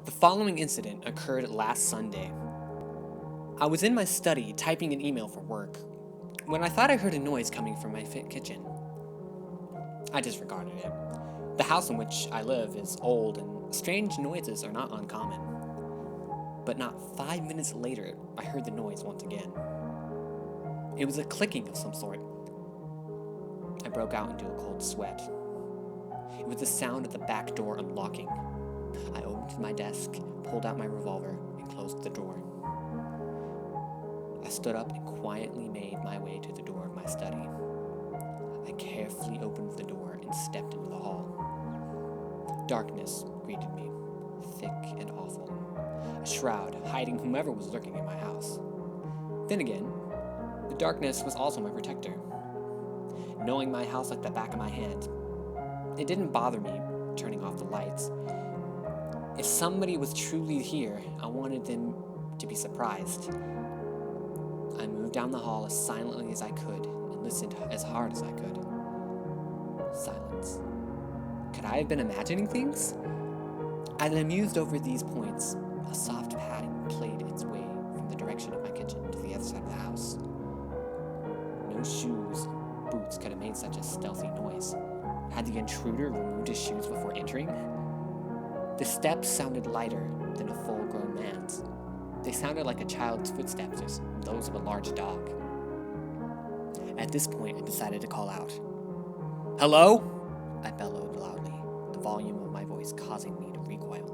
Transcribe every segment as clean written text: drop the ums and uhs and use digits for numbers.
The following incident occurred last Sunday. I was in my study typing an email for work when I thought I heard a noise coming from my kitchen. I disregarded it. The house in which I live is old and strange noises are not uncommon. But not 5 minutes later, I heard the noise once again. It was a clicking of some sort. I broke out into a cold sweat. It was the sound of the back door unlocking. I opened my desk, pulled out my revolver, and closed the door. I stood up and quietly made my way to the door of my study. I carefully opened the door and stepped into the hall. Darkness greeted me, thick and awful. A shroud hiding whomever was lurking in my house. Then again, the darkness was also my protector. Knowing my house like the back of my hand, it didn't bother me turning off the lights. If somebody was truly here, I wanted them to be surprised. I moved down the hall as silently as I could and listened as hard as I could. Silence. Could I have been imagining things? As I mused over these points, a soft padding played its way from the direction of my kitchen to the other side of the house. No shoes, boots could have made such a stealthy noise. Had the intruder removed his shoes before entering? The steps sounded lighter than a full-grown man's. They sounded like a child's footsteps or those of a large dog. At this point, I decided to call out. "Hello?" I bellowed loudly, the volume of my voice causing me to recoil.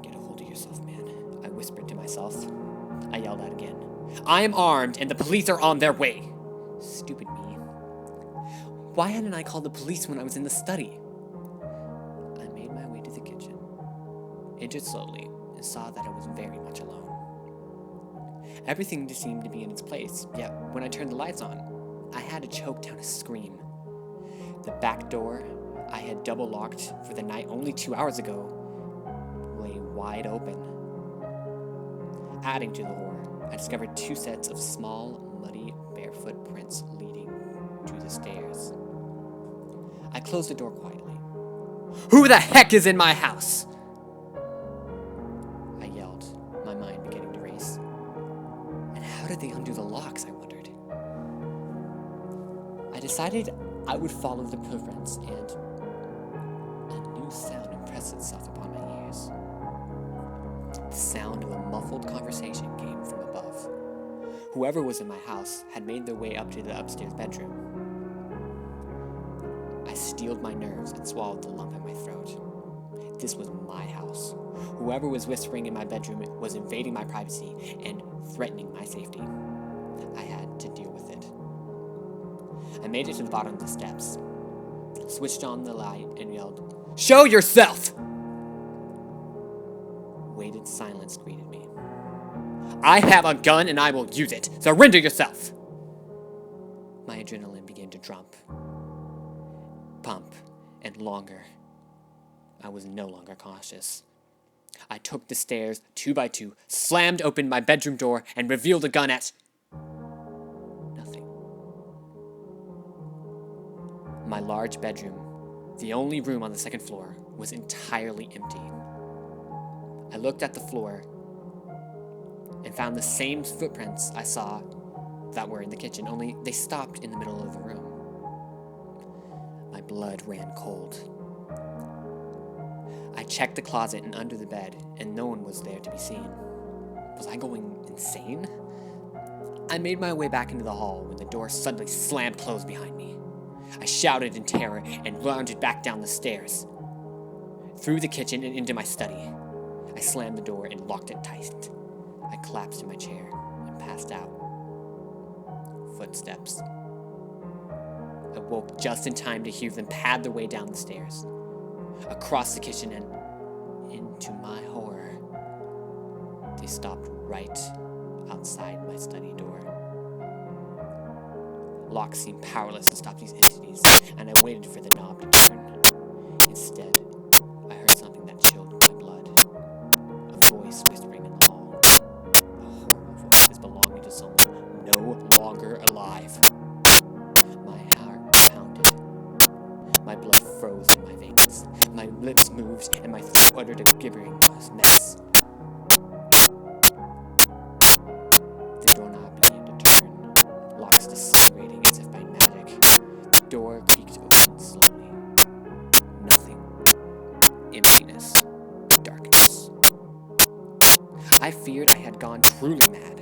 "Get a hold of yourself, man," I whispered to myself. I yelled out again. "I am armed and the police are on their way." Stupid me. Why hadn't I called the police when I was in the study? I made my way to the kitchen, entered slowly, and saw that I was very much alone. Everything seemed to be in its place, yet when I turned the lights on, I had to choke down a scream. The back door I had double locked for the night only 2 hours ago lay wide open. Adding to the horror, I discovered 2 sets of small, muddy, barefoot prints leading to the stairs. I closed the door quietly. "Who the heck is in my house?" I yelled, my mind beginning to race. And how did they undo the locks, I wondered. I decided I would follow the footprints, and a new sound impressed itself upon my ears. The sound of a muffled conversation came from above. Whoever was in my house had made their way up to the upstairs bedroom. I steeled my nerves and swallowed the lump in my throat. This was my house. Whoever was whispering in my bedroom was invading my privacy and threatening my safety. I had to deal with it. I made it to the bottom of the steps, switched on the light, and yelled, "Show yourself!" Weighted silence greeted me. "I have a gun and I will use it. Surrender yourself!" My adrenaline began to pump, and longer. I was no longer cautious. I took the stairs 2 by 2, slammed open my bedroom door, and revealed a gun at nothing. My large bedroom, the only room on the second floor, was entirely empty. I looked at the floor and found the same footprints I saw that were in the kitchen, only they stopped in the middle of the room. My blood ran cold. I checked the closet and under the bed, and no one was there to be seen. Was I going insane? I made my way back into the hall when the door suddenly slammed closed behind me. I shouted in terror and lounged back down the stairs, through the kitchen and into my study. I slammed the door and locked it tight. I collapsed in my chair and passed out. Footsteps. I woke just in time to hear them pad their way down the stairs, across the kitchen, and into my horror, they stopped right outside my study door. Locks seemed powerless to stop these entities, and I waited for the knob to turn. Instead, I heard something that chilled my blood. A voice whispering in the hall. A horrible voice belonging to someone no longer alive. My heart pounded. My blood froze in my veins. My lips moved, and my throat uttered a gibbering mess. The doorknob began to turn, locks disintegrating as if by magic. The door creaked open slowly. Nothing. Emptiness. Darkness. I feared I had gone truly mad.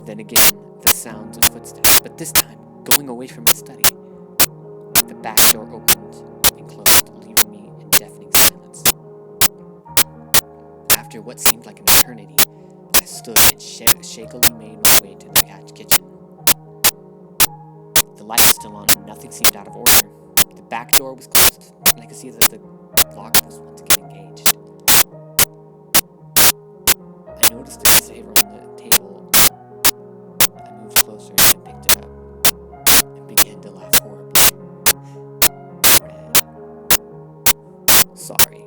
Then again, the sounds of footsteps, but this time going away from my study. The back door opened and closed, leaving me in deafening silence. After what seemed like an eternity, I stood and shakily made my way to the kitchen. The light was still on and nothing seemed out of order. The back door was closed, and I could see that the lock was once again engaged. I noticed the saver on the table. I moved closer and picked it up, and began to laugh horribly. Red. Sorry,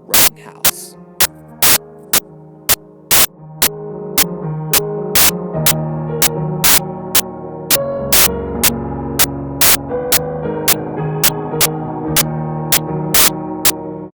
wrong house.